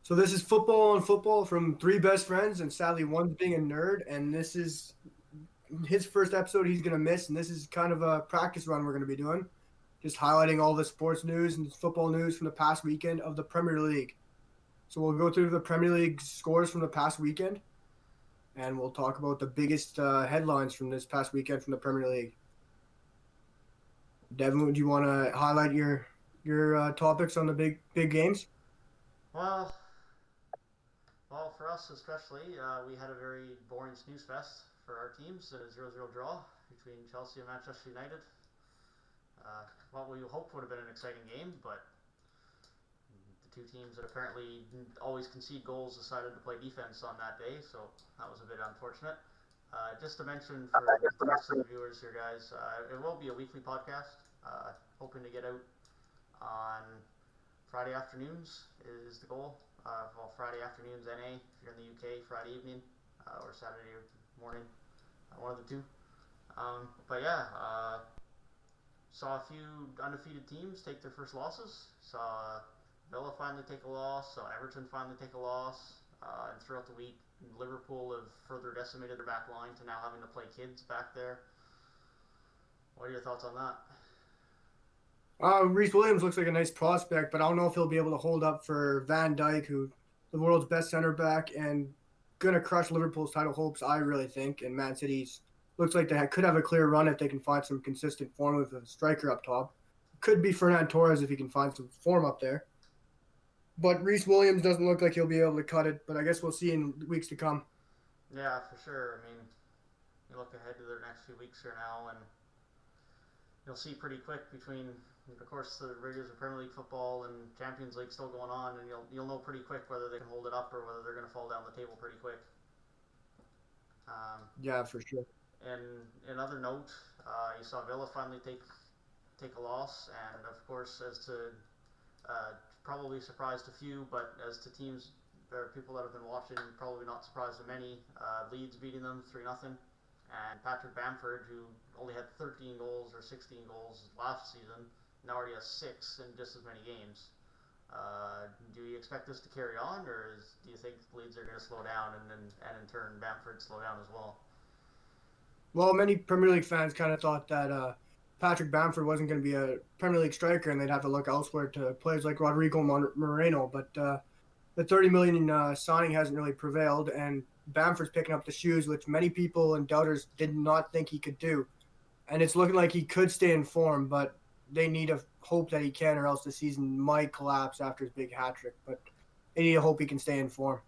So this is football on football from three best friends, and sadly one's being a nerd, and this is his first episode he's gonna miss, and this is kind of a practice run we're gonna be doing, just highlighting all the sports news and football news from the past weekend of the Premier League. So we'll go through the Premier League scores from the past weekend, and we'll talk about the biggest headlines from this past weekend from the Premier League. Devin, would you want to highlight your topics on the big games? Well, well, for us especially, we had a very boring snooze fest for our teams. A 0-0 draw between Chelsea and Manchester United. What we hoped would have been an exciting game, but the two teams that apparently always concede goals decided to play defense on that day, so that was a bit unfortunate. Just to mention for the rest of the viewers here, guys, it will be a weekly podcast. Hoping to get out on Friday afternoons is the goal. Friday afternoons NA if you're in the UK, Friday evening or Saturday morning, one of the two. But yeah, saw a few undefeated teams take their first losses. Saw Villa finally take a loss. Saw Everton finally take a loss. And throughout the week, Liverpool have further decimated their back line to now having to play kids back there. What are your thoughts on that? Reece Williams looks like a nice prospect, but I don't know if he'll be able to hold up for Van Dijk, who the world's best center back and gonna crush Liverpool's title hopes. I really think, and Man City's looks like they could have a clear run if they can find some consistent form with a striker up top. Could be Ferran Torres if he can find some form up there. But Reece Williams doesn't look like he'll be able to cut it. But I guess we'll see in weeks to come. Yeah, for sure. I mean, you look ahead to their next few weeks here now, and you'll see pretty quick between, of course, the rigors of Premier League football and Champions League still going on, and you'll know pretty quick whether they can hold it up or whether they're going to fall down the table pretty quick. Yeah, for sure. And in other note, you saw Villa finally take a loss, and of course, as to probably surprised a few, but as to teams or people that have been watching, probably not surprised to many. Leeds beating them 3-0. And Patrick Bamford, who only had 13 goals or 16 goals last season, now already has 6 in just as many games. Do you expect this to carry on, or do you think Leeds are going to slow down and in turn Bamford slow down as well? Well, many Premier League fans kind of thought that Patrick Bamford wasn't going to be a Premier League striker and they'd have to look elsewhere to players like Rodrigo Moreno. But the 30 million signing hasn't really prevailed, and Bamford's picking up the shoes, which many people and doubters did not think he could do. And it's looking like he could stay in form, but they need to hope that he can, or else the season might collapse after his big hat trick. But they need to hope he can stay in form.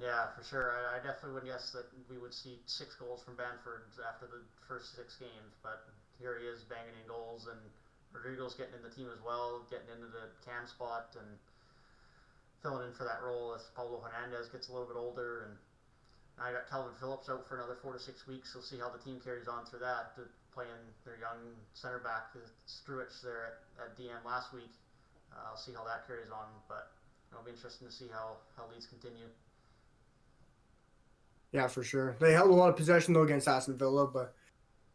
Yeah, for sure. I definitely would guess that we would see 6 goals from Bamford after the first 6 games, but here he is banging in goals, and Rodrigo's getting in the team as well, getting into the cam spot and filling in for that role as Paulo Hernandez gets a little bit older. And now you got Calvin Phillips out for another 4 to 6 weeks. We'll see how the team carries on through that, playing their young center back, Struich, there at DM last week. I'll see how that carries on, but it'll be interesting to see how Leeds continue. Yeah, for sure. They held a lot of possession, though, against Aston Villa, but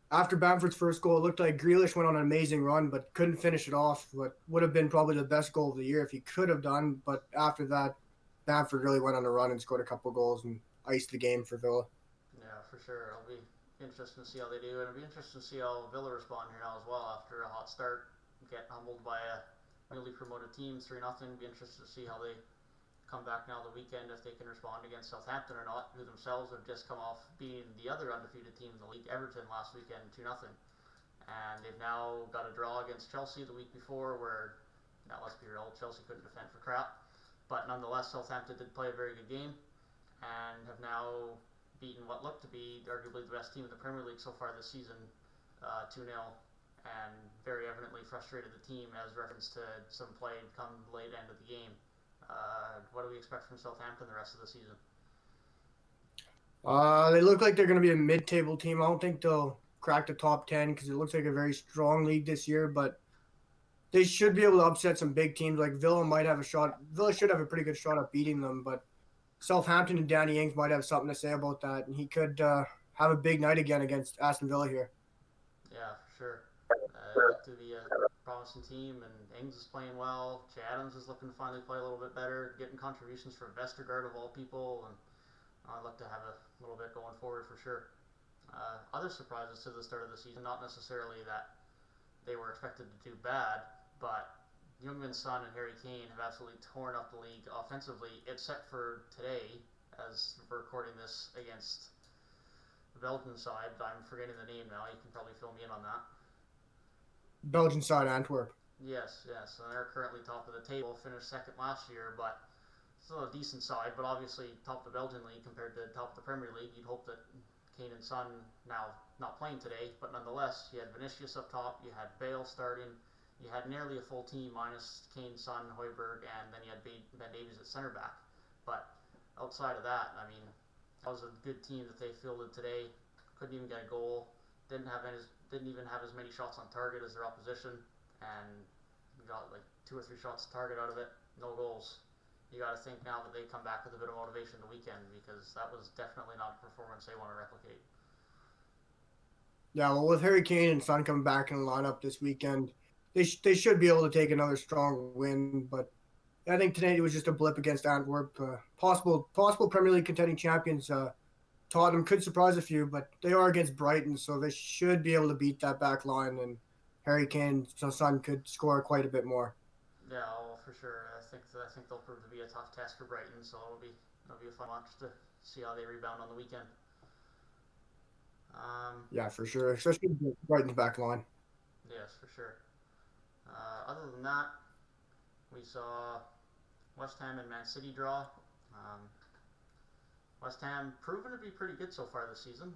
after Bamford's first goal, it looked like Grealish went on an amazing run, but couldn't finish it off. What would have been probably the best goal of the year if he could have done. But after that, Bamford really went on a run and scored a couple goals and iced the game for Villa. Yeah, for sure. It'll be interesting to see how they do, and it'll be interesting to see how Villa respond here now as well after a hot start, get humbled by a newly promoted team 3-0. Be interested to see how they come back now the weekend, if they can respond against Southampton or not, who themselves have just come off beating the other undefeated team in the league, Everton, last weekend 2-0. And they've now got a draw against Chelsea the week before, where, now let's be real, Chelsea couldn't defend for crap. But nonetheless, Southampton did play a very good game and have now beaten what looked to be arguably the best team in the Premier League so far this season, 2-0, and very evidently frustrated the team as reference to some play come late end of the game. What do we expect from Southampton the rest of the season? They look like they're going to be a mid-table team. I don't think they'll crack the top 10 because it looks like a very strong league this year, but they should be able to upset some big teams. Like Villa might have a shot. Villa should have a pretty good shot at beating them, but Southampton and Danny Ings might have something to say about that, and he could have a big night again against Aston Villa here. Yeah, for sure. That expected to be a promising team, and Ings is playing well. Che Adams is looking to finally play a little bit better, getting contributions from Vestergaard of all people, and I'd like to have a little bit going forward for sure. Other surprises to the start of the season, not necessarily that they were expected to do bad, but Heung-min Son and Harry Kane have absolutely torn up the league offensively, except for today, as we're recording this against the Belgian side. I'm forgetting the name now. You can probably fill me in on that. Belgian side, Antwerp. Yes. And they're currently top of the table. Finished second last year, but still a decent side. But obviously top of the Belgian league compared to top of the Premier League. You'd hope that Kane and Son, now not playing today, but nonetheless, you had Vinicius up top. You had Bale starting. You had nearly a full team minus Kane, Son, Højbjerg, and then you had Ben Davies at center back. But outside of that, I mean, that was a good team that they fielded today. Couldn't even get a goal. Didn't even have as many shots on target as their opposition, and got like 2 or 3 shots to target out of it. No goals. You got to think now that they come back with a bit of motivation the weekend, because that was definitely not a performance they want to replicate. Yeah, well, with Harry Kane and Son coming back in the lineup this weekend, they should be able to take another strong win. But I think today it was just a blip against Antwerp. Possible Premier League contending champions. Tottenham could surprise a few, but they are against Brighton, so they should be able to beat that back line, and Harry Kane and Son could score quite a bit more. Yeah, well, for sure. I think they'll prove to be a tough test for Brighton, so it'll be a fun watch to see how they rebound on the weekend. Yeah, for sure, especially Brighton's back line. Yes, for sure. Other than that, we saw West Ham and Man City draw. West Ham proven to be pretty good so far this season.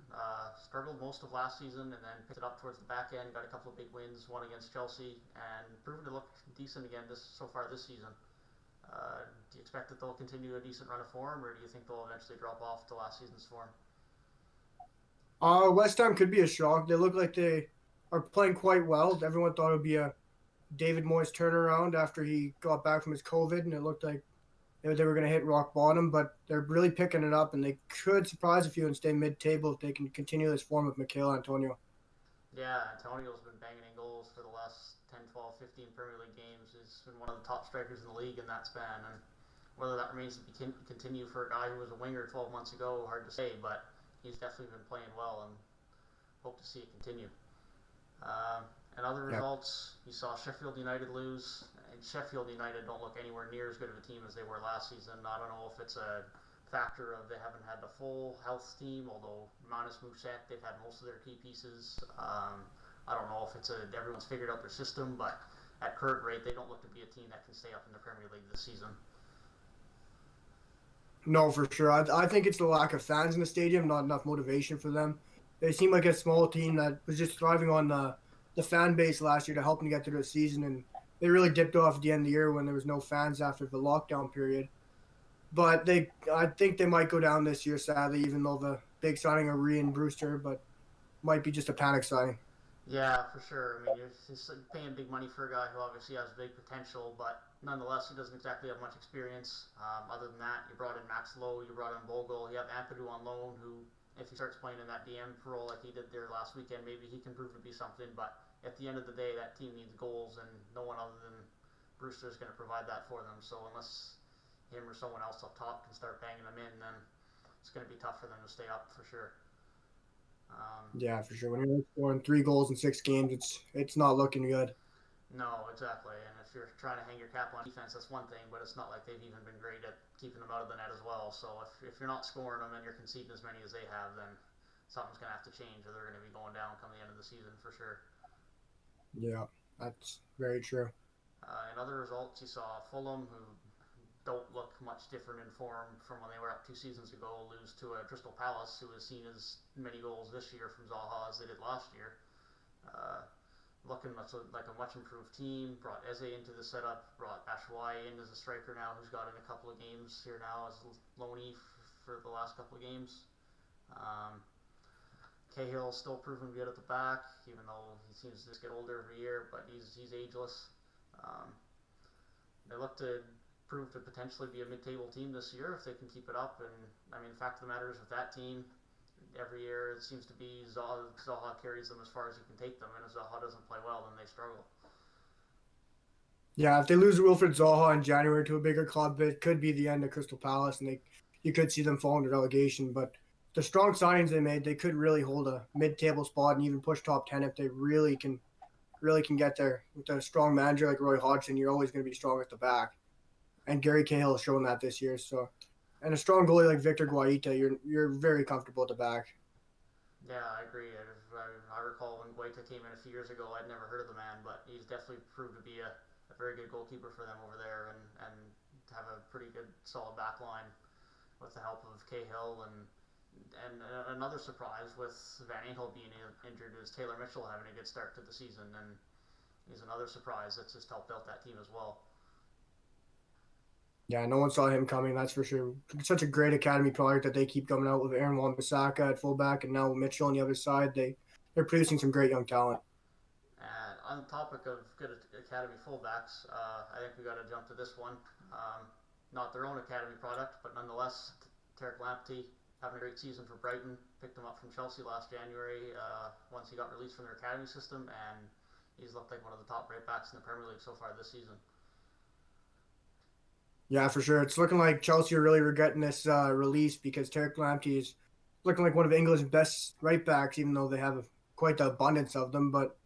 Struggled most of last season and then picked it up towards the back end. Got a couple of big wins, one against Chelsea, and proven to look decent again so far this season. Do you expect that they'll continue a decent run of form, or do you think they'll eventually drop off to last season's form? West Ham could be a shock. They look like they are playing quite well. Everyone thought it would be a David Moyes turnaround after he got back from his COVID, and it looked like they were going to hit rock bottom, but they're really picking it up, and they could surprise a few and stay mid-table if they can continue this form with Mikel Antonio. Yeah, Antonio's been banging in goals for the last 10, 12, 15 Premier League games. He's been one of the top strikers in the league in that span, and whether that remains to continue for a guy who was a winger 12 months ago, hard to say, but he's definitely been playing well, and hope to see it continue. And other results, you saw Sheffield United lose. And Sheffield United don't look anywhere near as good of a team as they were last season. I don't know if it's a factor of they haven't had the full health team, although minus Mousset, they've had most of their key pieces. I don't know if it's everyone's figured out their system, but at current rate, they don't look to be a team that can stay up in the Premier League this season. No, for sure. I think it's the lack of fans in the stadium, not enough motivation for them. They seem like a small team that was just thriving on the fan base last year to help them get through the season, and they really dipped off at the end of the year when there was no fans after the lockdown period. But I think they might go down this year, sadly, even though the big signing of Ryan Brewster, but might be just a panic signing. Yeah, for sure. I mean, you're paying big money for a guy who obviously has big potential, but nonetheless, he doesn't exactly have much experience. Other than that, you brought in Max Lowe, you brought in Bogle, you have Ampadu on loan, who, if he starts playing in that DM role like he did there last weekend, maybe he can prove to be something. But at the end of the day, that team needs goals, and no one other than Brewster is going to provide that for them. So unless him or someone else up top can start banging them in, then it's going to be tough for them to stay up for sure. Yeah, for sure. When you're scoring 3 goals in 6 games, it's not looking good. No, exactly. And if you're trying to hang your cap on defense, that's one thing, but it's not like they've even been great at keeping them out of the net as well. So if you're not scoring them and you're conceding as many as they have, then something's going to have to change, or they're going to be going down come the end of the season for sure. Yeah, that's very true. In other results, you saw Fulham, who don't look much different in form from when they were up 2 seasons ago, lose to a Crystal Palace, who has seen as many goals this year from Zaha as they did last year. Looking like a much improved team. Brought Eze into the setup. Brought Batshuayi in as a striker now, who's got in a couple of games here now as loanee for the last couple of games. Cahill's still proven good at the back, even though he seems to just get older every year, but he's ageless. They look to prove to potentially be a mid-table team this year if they can keep it up. And I mean, the fact of the matter is with that team, Every year it seems to be Zaha carries them as far as he can take them, and if Zaha doesn't play well, then they struggle. Yeah, if they lose Wilfred Zaha in January to a bigger club, it could be the end of Crystal Palace, and you could see them fall into relegation. But the strong signings they made, they could really hold a mid-table spot and even push top 10 if they really can get there. With a strong manager like Roy Hodgson, you're always going to be strong at the back, and Gary Cahill has shown that this year. So, and a strong goalie like Victor Guaita, you're very comfortable at the back. Yeah, I agree. I recall when Guaita came in a few years ago, I'd never heard of the man, but he's definitely proved to be a very good goalkeeper for them over there, and have a pretty good, solid back line with the help of Cahill. And another surprise with Van Aanholt being injured is Taylor Mitchell having a good start to the season, and he's another surprise that's just helped out that team as well. Yeah, no one saw him coming, that's for sure. Such a great academy product that they keep coming out with Aaron Wan-Bissaka at fullback and now Mitchell on the other side. They're producing some great young talent. On the topic of good academy fullbacks, I think we got to jump to this one. Not their own academy product, but nonetheless, Tarek Lamptey having a great season for Brighton. Picked him up from Chelsea last January once he got released from their academy system, and he's looked like one of the top right backs in the Premier League so far this season. Yeah, for sure. It's looking like Chelsea are really regretting this release because Tarek Lamptey is looking like one of England's best right backs, even though they have quite the abundance of them. But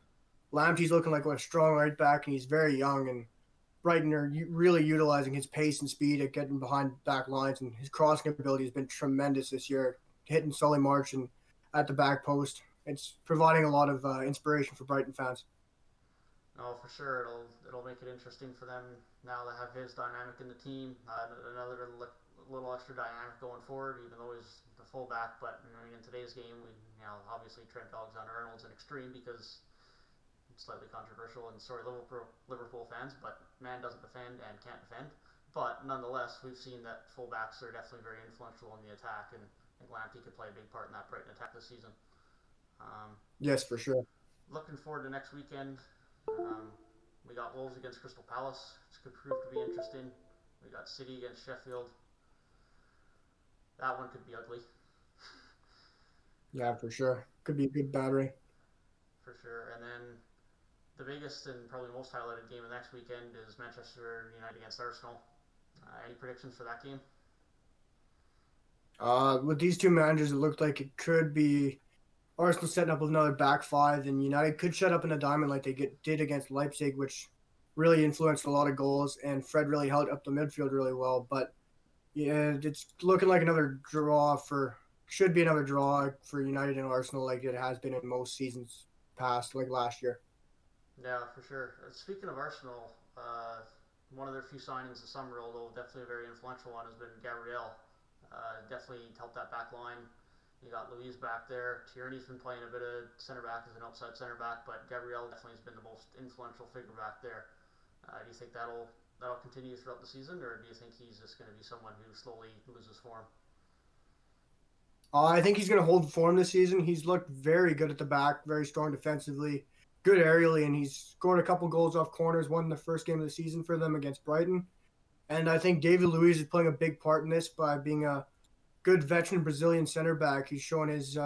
Lamptey's looking like a strong right back, and he's very young. And Brighton are really utilizing his pace and speed at getting behind back lines, and his crossing ability has been tremendous this year, hitting Solly March and at the back post. It's providing a lot of inspiration for Brighton fans. No, for sure, it'll make it interesting for them now to have his dynamic in the team. Another little extra dynamic going forward, even though he's the fullback. But in today's game, obviously Trent Alexander-Arnold's an extreme because it's slightly controversial and sorry Liverpool fans, but man doesn't defend and can't defend. But nonetheless, we've seen that fullbacks are definitely very influential in the attack, and I think Lamptey could play a big part in that Brighton attack this season. Yes, for sure. Looking forward to next weekend. We got Wolves against Crystal Palace, which could prove to be interesting. We got City against Sheffield. That one could be ugly. Yeah, for sure. Could be a good battery. For sure. And then the biggest and probably most highlighted game of next weekend is Manchester United against Arsenal. Any predictions for that game? With these two managers, it looked like it could be Arsenal setting up with another back five, and United could shut up in a diamond like they did against Leipzig, which really influenced a lot of goals, and Fred really held up the midfield really well. But yeah, it's looking like should be another draw for United and Arsenal like it has been in most seasons past, like last year. Yeah, for sure. Speaking of Arsenal, one of their few signings this summer, although definitely a very influential one, has been Gabriel. Definitely helped that back line. You got Louise back there. Tierney's been playing a bit of center back as an outside center back, but Gabriel definitely has been the most influential figure back there. Do you think that'll continue throughout the season, or do you think he's just going to be someone who slowly loses form? I think he's going to hold form this season. He's looked very good at the back, very strong defensively, good aerially, and he's scored a couple goals off corners, won the first game of the season for them against Brighton. And I think David Luiz is playing a big part in this by being a good veteran Brazilian center back. He's shown his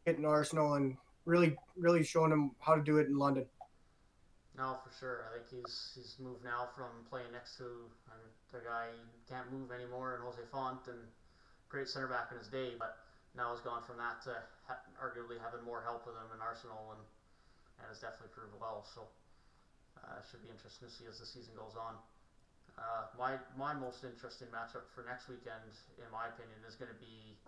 in Arsenal and really showing him how to do it in London. No, for sure. I think he's moved now from playing next to the guy who can't move anymore, and Jose Font, and great center back in his day, but now has gone from that to arguably having more help with him in Arsenal, and has definitely proved well. So it should be interesting to see as the season goes on. My most interesting matchup for next weekend, in my opinion, is going to be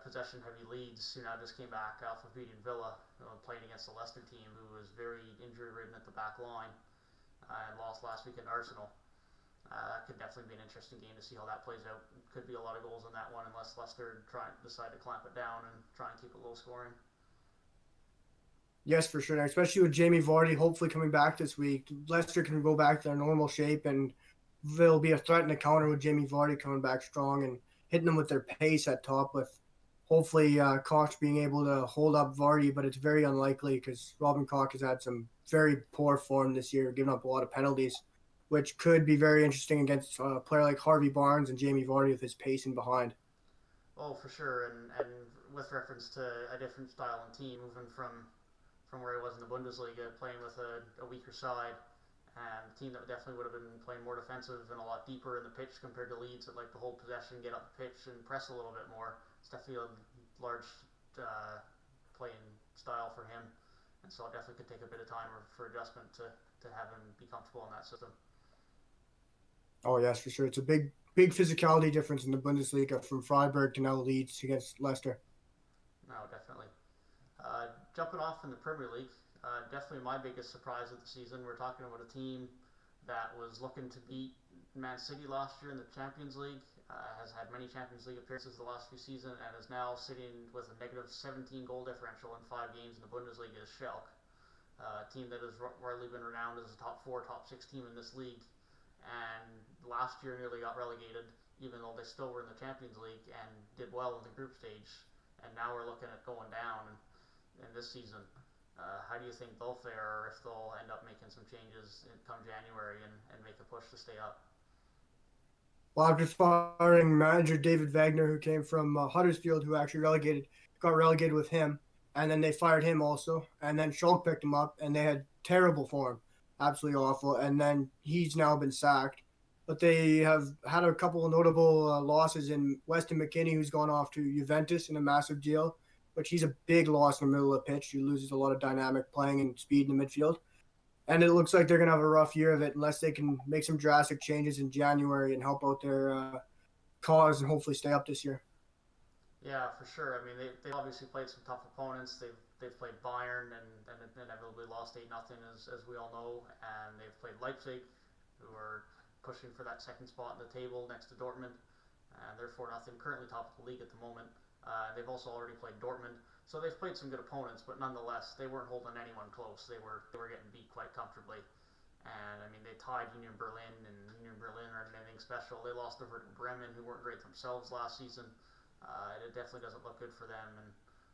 possession-heavy Leeds, who now just came back off of beating Villa, playing against the Leicester team, who was very injury-ridden at the back line and lost last week at Arsenal. Could definitely be an interesting game to see how that plays out. Could be a lot of goals in that one unless Leicester decide to clamp it down and try and keep it low scoring. Yes, for sure. Especially with Jamie Vardy hopefully coming back this week. Leicester can go back to their normal shape, and there'll be a threat in the counter with Jamie Vardy coming back strong and hitting them with their pace at top, with hopefully Koch being able to hold up Vardy, but it's very unlikely because Robin Koch has had some very poor form this year, giving up a lot of penalties, which could be very interesting against a player like Harvey Barnes and Jamie Vardy with his pacing behind. Oh, for sure, and with reference to a different style and team, moving from where he was in the Bundesliga, playing with a weaker side, and a team that definitely would have been playing more defensive and a lot deeper in the pitch compared to Leeds that like to hold possession, get up the pitch, and press a little bit more. It's definitely a large playing style for him, and so it definitely could take a bit of time for adjustment to have him be comfortable in that system. Oh yes, for sure. It's a big physicality difference in the Bundesliga from Freiburg to now Leeds against Leicester. No, definitely. Jumping off in the Premier League, definitely my biggest surprise of the season. We're talking about a team that was looking to beat Man City last year in the Champions League, has had many Champions League appearances the last few seasons, and is now sitting with a negative 17 goal differential in 5 games in the Bundesliga is Schalke, a team that has widely been renowned as a top four, top six team in this league, and last year nearly got relegated, even though they still were in the Champions League and did well in the group stage. And now we're looking at going down in this season. How do you think they'll fare, or if they'll end up making some changes come January and make a push to stay up? Well, after firing manager David Wagner, who came from Huddersfield, who actually got relegated with him, and then they fired him also, and then Schalke picked him up, and they had terrible form, absolutely awful, and then he's now been sacked. But they have had a couple of notable losses in Weston McKennie, who's gone off to Juventus in a massive deal, which he's a big loss in the middle of the pitch. He loses a lot of dynamic playing and speed in the midfield. And it looks like they're going to have a rough year of it unless they can make some drastic changes in January and help out their cause and hopefully stay up this year. Yeah, for sure. I mean, they obviously played some tough opponents. They've played Bayern and inevitably lost 8-0, as we all know. And they've played Leipzig, who are pushing for that second spot in the table next to Dortmund. And they're 4-0, currently top of the league at the moment. They've also already played Dortmund. So they've played some good opponents, but nonetheless, they weren't holding anyone close. They were getting beat quite comfortably. And I mean, they tied Union Berlin, and Union Berlin aren't anything special. They lost to Werder Bremen, who weren't great themselves last season. It definitely doesn't look good for them, and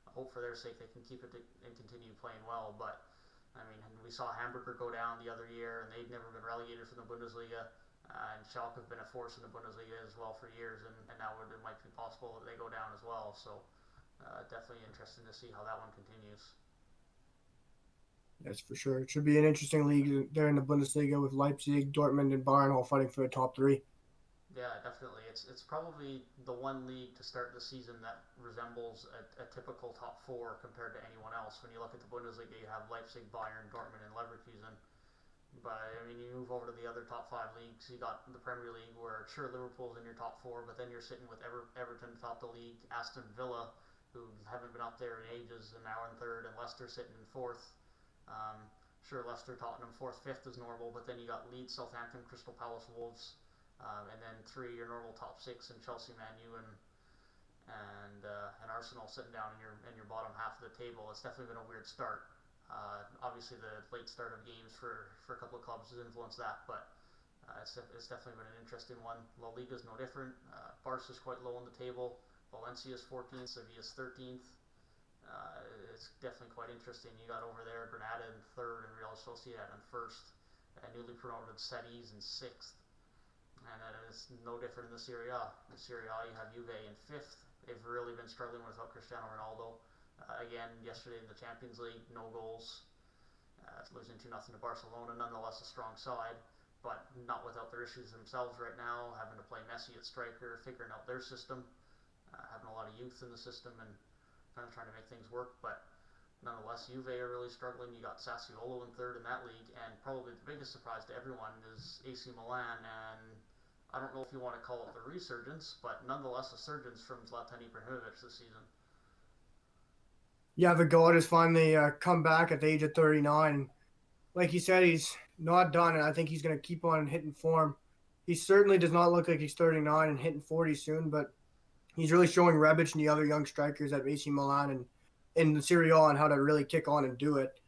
I hope for their sake they can keep it and continue playing well. But I mean, we saw Hamburger go down the other year, and they'd never been relegated from the Bundesliga. And Schalke have been a force in the Bundesliga as well for years, and now it might be possible that they go down as well. So definitely interesting to see how that one continues. That's for sure. It should be an interesting league there in the Bundesliga with Leipzig, Dortmund, and Bayern all fighting for the top three. Yeah, definitely. It's probably the one league to start the season that resembles a typical top four compared to anyone else. When you look at the Bundesliga, you have Leipzig, Bayern, Dortmund, and Leverkusen. But I mean, you move over to the other top five leagues. You got the Premier League, where sure Liverpool's in your top four, but then you're sitting with Everton top the league, Aston Villa, who haven't been up there in ages, and now in third, and Leicester sitting in fourth. Um, sure, Leicester, Tottenham, fourth, fifth is normal, but then you got Leeds, Southampton, Crystal Palace, Wolves, and then three your normal top six, and Chelsea, Man U, and Arsenal sitting down in your bottom half of the table. It's definitely been a weird start. Obviously, the late start of games for a couple of clubs has influenced that, but it's definitely been an interesting one. La Liga is no different. Barca's quite low on the table. Valencia's 14th, Sevilla's 13th. It's definitely quite interesting. You got over there Granada in third and Real Sociedad in first. Newly promoted Cadiz in sixth. And it's no different in the Serie A. In the Serie A, you have Juve in fifth. They've really been struggling without Cristiano Ronaldo. Again, yesterday in the Champions League, no goals. Losing 2-0 to Barcelona, nonetheless a strong side, but not without their issues themselves right now, having to play Messi at striker, figuring out their system, having a lot of youth in the system, and kind of trying to make things work. But nonetheless, Juve are really struggling. You got Sassuolo in third in that league, and probably the biggest surprise to everyone is AC Milan. And I don't know if you want to call it the resurgence, but nonetheless a surgence from Zlatan Ibrahimovic this season. Yeah, the God has finally come back at the age of 39. Like you said, he's not done, and I think he's going to keep on hitting form. He certainly does not look like he's 39 and hitting 40 soon, but he's really showing Rebic and the other young strikers at AC Milan and in the Serie A on how to really kick on and do it.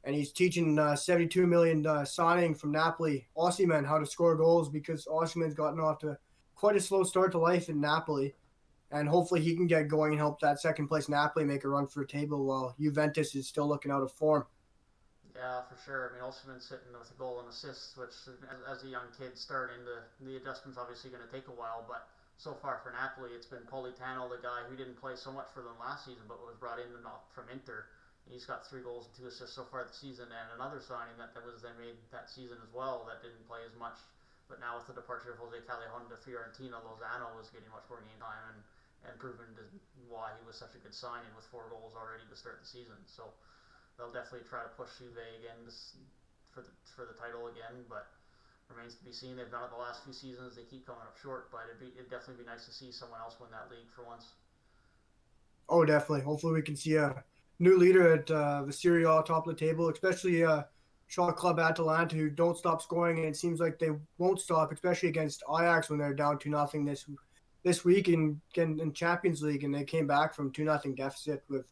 And he's teaching 72 million signing from Napoli, Osimhen, how to score goals because Osimhen's gotten off to quite a slow start to life in Napoli. And hopefully he can get going and help that second place Napoli make a run for a table while Juventus is still looking out of form. Yeah, for sure. I mean, Osimhen's sitting with a goal and assists, which as a young kid starting, the adjustment's obviously going to take a while, but so far for Napoli, it's been Politano, the guy who didn't play so much for them last season, but was brought in from Inter. He's got 3 goals and 2 assists so far this season, and another signing that was then made that season as well that didn't play as much. But now with the departure of Jose Callejon to Fiorentina, Lozano was getting much more game time and proven why he was such a good signing with 4 goals already to start the season. So they'll definitely try to push Juve again for the title again, but remains to be seen. They've done it the last few seasons. They keep coming up short, but it'd definitely be nice to see someone else win that league for once. Oh, definitely. Hopefully, we can see a new leader at the Serie A top of the table, especially shot club Atalanta, who don't stop scoring, and it seems like they won't stop, especially against Ajax when they're down 2-0 this week in Champions League, and they came back from 2-0 deficit with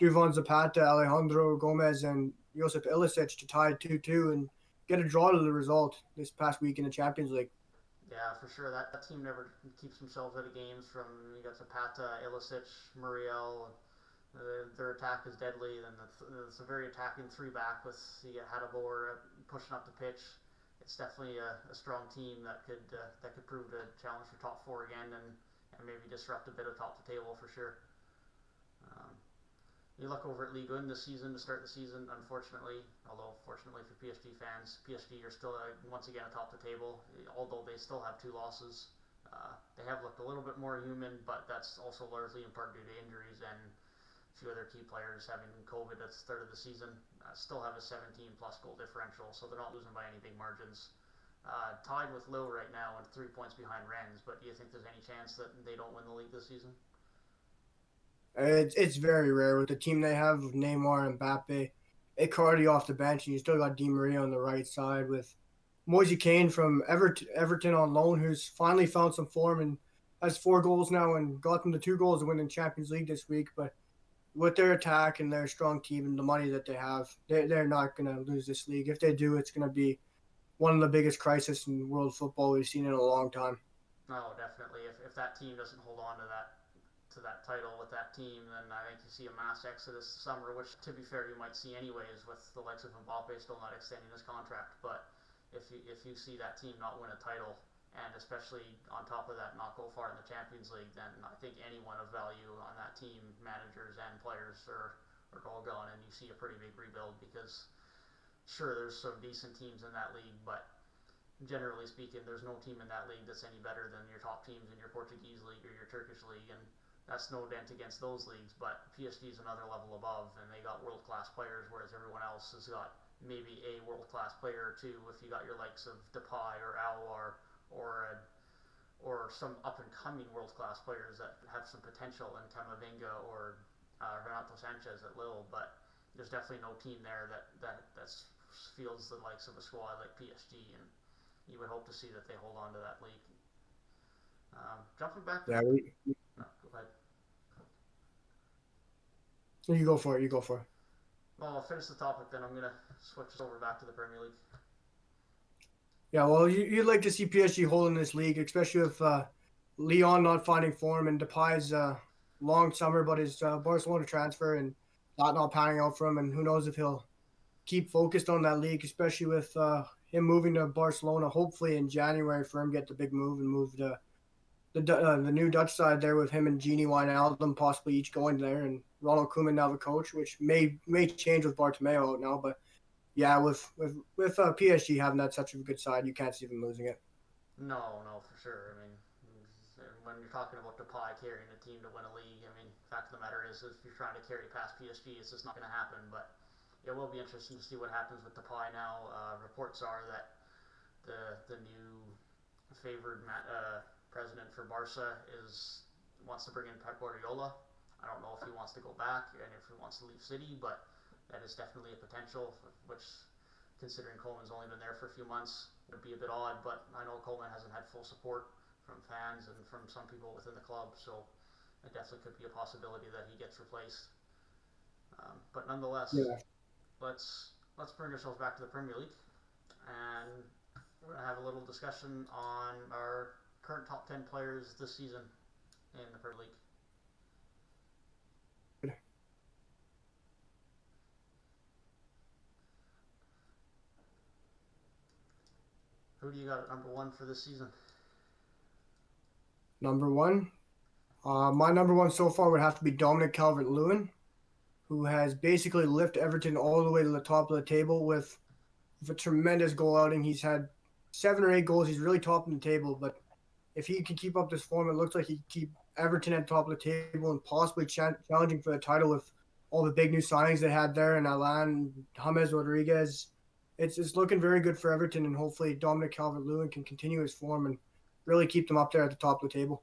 Duvan Zapata, Alejandro Gomez, and Josip Ilicic to tie 2-2 and get a draw to the result this past week in the Champions League. Yeah, for sure. That team never keeps themselves out of games. From you got Zapata, Ilicic, Muriel. Their attack is deadly. Then it's a very attacking 3-back with the Hadabor pushing up the pitch. It's definitely a strong team that could prove to challenge for top 4 again and maybe disrupt a bit of top of the table for sure. Um, you look over at Ligue 1 this season to start the season. Unfortunately, although fortunately for PSG fans, PSG are still once again atop the table. Although they still have 2 losses, they have looked a little bit more human, but that's also largely in part due to injuries and a few other key players having COVID at the start of the season. Still have a 17-plus goal differential, so they're not losing by any big margins. Tied with Lille right now and 3 points behind Rennes, but do you think there's any chance that they don't win the league this season? It's very rare with the team they have with Neymar, Mbappe, Icardi off the bench, and you still got Di Maria on the right side with Moise Kean from Everton on loan, who's finally found some form and has 4 goals now and got them to 2 goals to win in Champions League this week. But with their attack and their strong team and the money that they have, they're not going to lose this league. If they do, it's going to be one of the biggest crises in world football we've seen in a long time. No, definitely. If that team doesn't hold on to that title with that team, then I think you see a mass exodus this summer, which, to be fair, you might see anyways with the likes of Mbappe still not extending his contract. But if you see that team not win a title, and especially on top of that not go far in the Champions League, then I think anyone of value on that team, managers and players, are all gone, and you see a pretty big rebuild because sure, there's some decent teams in that league, but generally speaking, there's no team in that league that's any better than your top teams in your Portuguese league or your Turkish league, and that's no dent against those leagues, but PSG is another level above, and they got world-class players, whereas everyone else has got maybe a world-class player or two. If you got your likes of Depay or Aouar or some up-and-coming world-class players that have some potential in Camavinga or Renato Sanchez at Lille, but there's definitely no team there that feels the likes of a squad like PSG, and you would hope to see that they hold on to that league. Jumping back to Yeah, no, go ahead. you go for it. You go for it. Well, I'll finish the topic, then I'm gonna switch over back to the Premier League. Yeah, well, you'd like to see PSG holding this league, especially with Lyon not finding form and Depay's long summer, but his Barcelona transfer and that not panning out for him. And who knows if he'll keep focused on that league, especially with him moving to Barcelona, hopefully in January for him get the big move and move to the new Dutch side there with him and Genie Wijnaldum possibly each going there and Ronald Koeman now the coach, which may change with Bartomeu out now, but yeah, with PSG having that such a good side, you can't see them losing it. No, for sure. I mean, when you're talking about Depay carrying a team to win a league, I mean, fact of the matter is if you're trying to carry past PSG, it's just not going to happen. But it will be interesting to see what happens with Depay now. Reports are that the new favored president for Barca wants to bring in Pep Guardiola. I don't know if he wants to go back and if he wants to leave City, but that is definitely a potential, which, considering Coleman's only been there for a few months, would be a bit odd, but I know Coleman hasn't had full support from fans and from some people within the club, so it definitely could be a possibility that he gets replaced. But nonetheless, Yeah. let's bring ourselves back to the Premier League, and we're going to have a little discussion on our current top 10 players this season in the Premier League. Who do you got at number 1 for this season? Number one. My number one so far would have to be Dominic Calvert-Lewin, who has basically lifted Everton all the way to the top of the table with a tremendous goal outing. He's had 7 or 8 goals. He's really top in the table, but if he can keep up this form, it looks like he can keep Everton at the top of the table and possibly challenging for the title with all the big new signings they had there and Alan, James Rodriguez. It's looking very good for Everton, and hopefully Dominic Calvert-Lewin can continue his form and really keep them up there at the top of the table.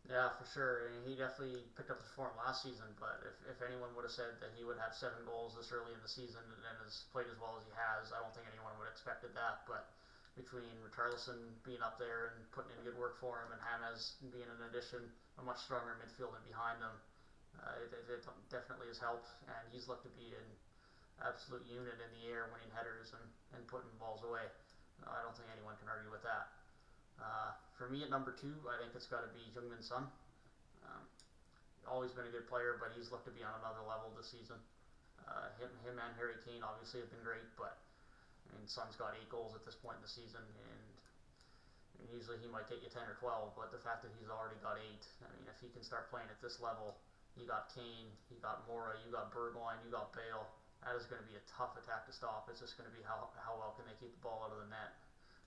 Yeah, for sure. I mean, he definitely picked up his form last season, but if anyone would have said that he would have 7 goals this early in the season and has played as well as he has, I don't think anyone would have expected that. But between Richarlison being up there and putting in good work for him, and James being an addition, a much stronger midfield and behind him, it definitely has helped. And he's looked to be an absolute unit in the air, winning headers and putting balls away. I don't think anyone can argue with that. For me at number two, I think it's got to be Heung-min Son. Um, Always been a good player, but he's looked to be on another level this season. Him and Harry Kane obviously have been great, but I mean, Son's got 8 goals at this point in the season, and usually he might get you 10 or 12, but the fact that he's already got 8, I mean, if he can start playing at this level, you got Kane, you got Mora, you got Bergwijn, you got Bale. That is going to be a tough attack to stop. It's just going to be how well can they keep the ball out of the net.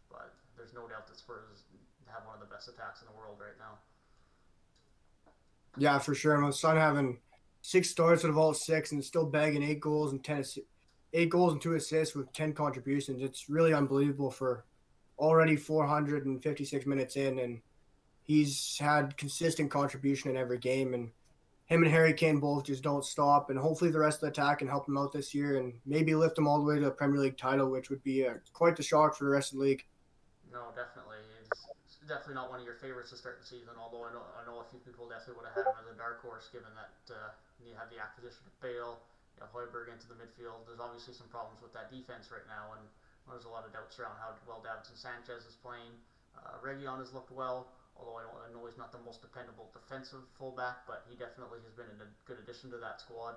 But there's no doubt that Spurs have one of the best attacks in the world right now. Yeah, for sure. And with Son having 6 starts out of all six and still bagging 8 goals and 8 goals and 2 assists with 10 contributions, it's really unbelievable for already 456 minutes in, and he's had consistent contribution in every game. And him and Harry Kane both just don't stop. And hopefully the rest of the attack can help him out this year and maybe lift him all the way to a Premier League title, which would be quite the shock for the rest of the league. No, definitely. It's definitely not one of your favorites to start the season, although I know a few people definitely would have had him as a dark horse given that you have the acquisition of Bale, you have Højbjerg into the midfield. There's obviously some problems with that defense right now, and there's a lot of doubts around how well Davinson Sanchez is playing. Region has looked well, although I know he's not the most dependable defensive fullback, but he definitely has been a good addition to that squad.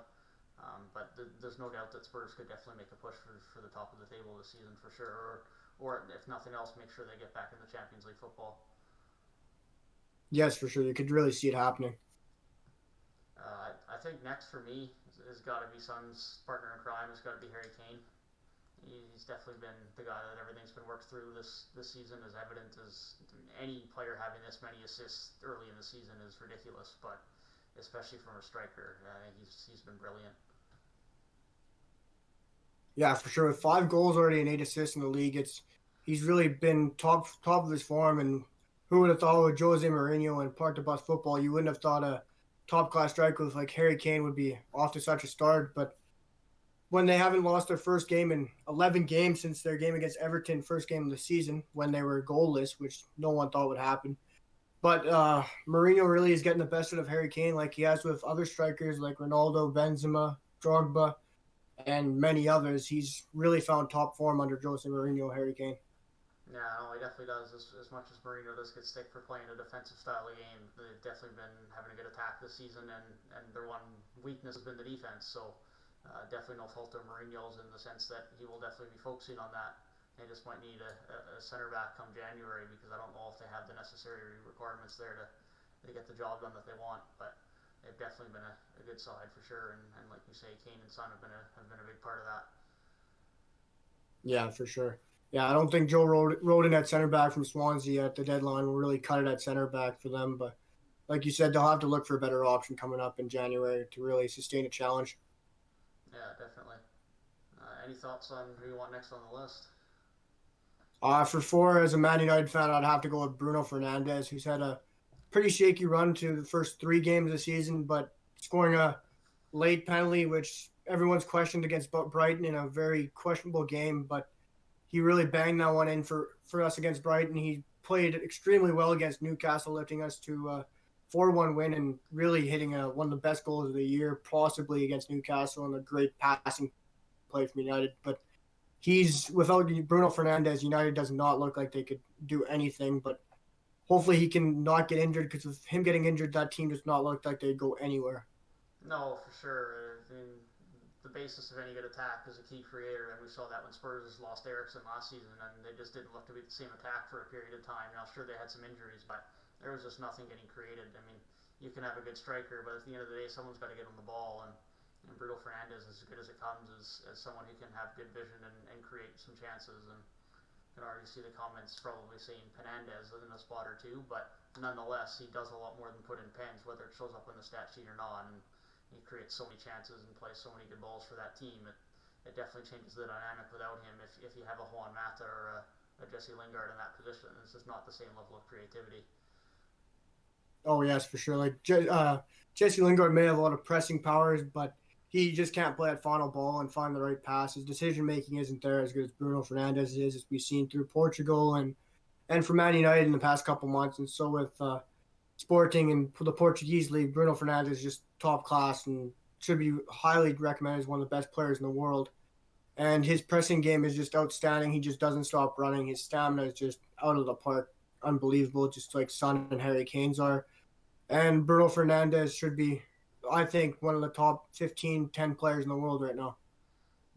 But there's no doubt that Spurs could definitely make a push for the top of the table this season for sure, or if nothing else, make sure they get back in the Champions League football. Yes, for sure. You could really see it happening. I think next for me has got to be Son's partner in crime. It's got to be Harry Kane. He's definitely been the guy that everything's been worked through this season. As evident as any player having this many assists early in the season is ridiculous, but especially from a striker, I think he's been brilliant. Yeah, for sure. With 5 goals already and 8 assists in the league, he's really been top of his form. And who would have thought with Jose Mourinho and Park the Bus football, you wouldn't have thought a top class striker with like Harry Kane would be off to such a start. But when they haven't lost their first game in 11 games since their game against Everton, first game of the season, when they were goalless, which no one thought would happen. But Mourinho really is getting the best out of Harry Kane, like he has with other strikers like Ronaldo, Benzema, Drogba, and many others. He's really found top form under Jose Mourinho, Harry Kane. Yeah, no, he definitely does. As much as Mourinho does get stick for playing a defensive style of game, they've definitely been having a good attack this season, and their one weakness has been the defense. So definitely no fault of Mourinho's in the sense that he will definitely be focusing on that. They just might need a center back come January because I don't know if they have the necessary requirements there to get the job done that they want. But they've definitely been a good side for sure, and like you say, Kane and Son have been a big part of that. Yeah, for sure. Yeah, I don't think Joe Rodon at center back from Swansea at the deadline will really cut it at center back for them. But like you said, they'll have to look for a better option coming up in January to really sustain a challenge. Yeah, definitely. Any thoughts on who you want next on the list? For four, as a Man United fan, I'd have to go with Bruno Fernandes, who's had a pretty shaky run to the first 3 games of the season, but scoring a late penalty, which everyone's questioned against Brighton in a very questionable game, but he really banged that one in for us against Brighton. He played extremely well against Newcastle, lifting us to a 4-1 win and really hitting one of the best goals of the year, possibly against Newcastle, and a great passing play from United. But he's without Bruno Fernandes, United does not look like they could do anything. But hopefully he can not get injured, because with him getting injured, that team does not look like they'd go anywhere. No, for sure. I mean, the basis of any good attack is a key creator, and we saw that when Spurs lost Ericsson last season, and they just didn't look to be the same attack for a period of time. Now, sure, they had some injuries, but there was just nothing getting created. I mean, you can have a good striker, but at the end of the day, someone's got to get him the ball. And Bruno Fernandes, as good as it comes, as someone who can have good vision and create some chances. And you can already see the comments probably saying Fernandes in a spot or two, but nonetheless, he does a lot more than put in pens, whether it shows up on the stat sheet or not. And he creates so many chances and plays so many good balls for that team. It definitely changes the dynamic without him. If you have a Juan Mata or a Jesse Lingard in that position, it's just not the same level of creativity. Oh yes, for sure. Like Jesse Lingard may have a lot of pressing powers, but he just can't play that final ball and find the right pass. His decision making isn't there as good as Bruno Fernandes is, as we've seen through Portugal and for Man United in the past couple months. And so with Sporting and the Portuguese league, Bruno Fernandes is just top class and should be highly recommended as one of the best players in the world. And his pressing game is just outstanding. He just doesn't stop running. His stamina is just out of the park, unbelievable, just like Son and Harry Kane's are. And Bruno Fernandes should be, I think, one of the top 15, 10 players in the world right now.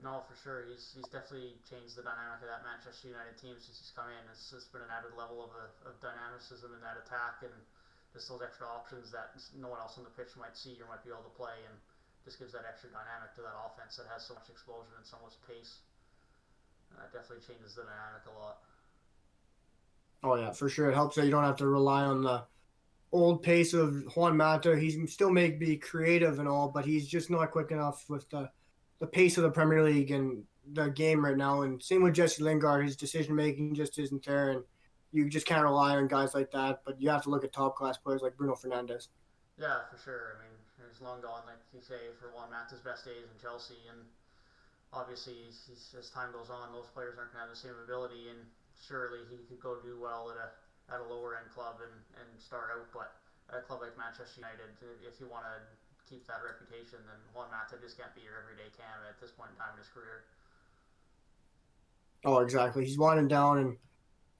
No, for sure. He's definitely changed the dynamic of that Manchester United team since he's come in. It's been an added level of dynamicism in that attack and just those extra options that no one else on the pitch might see or might be able to play, and just gives that extra dynamic to that offense that has so much explosion and so much pace. And that definitely changes the dynamic a lot. Oh, yeah, for sure. It helps that you don't have to rely on the old pace of Juan Mata. He's still may be creative and all, but he's just not quick enough with the pace of the Premier League and the game right now. And same with Jesse Lingard, his decision making just isn't there, and you just can't rely on guys like that. But you have to look at top class players like Bruno Fernandes. Yeah, for sure. I mean, he's long gone, like you say, for Juan Mata's best days in Chelsea, and obviously, as time goes on, those players aren't going to have the same ability, and surely he could go do well at a lower end club and start out. But at a club like Manchester United, if you want to keep that reputation, then Juan Mata just can't be your everyday cam at this point in time in his career. Oh, exactly. He's winding down, and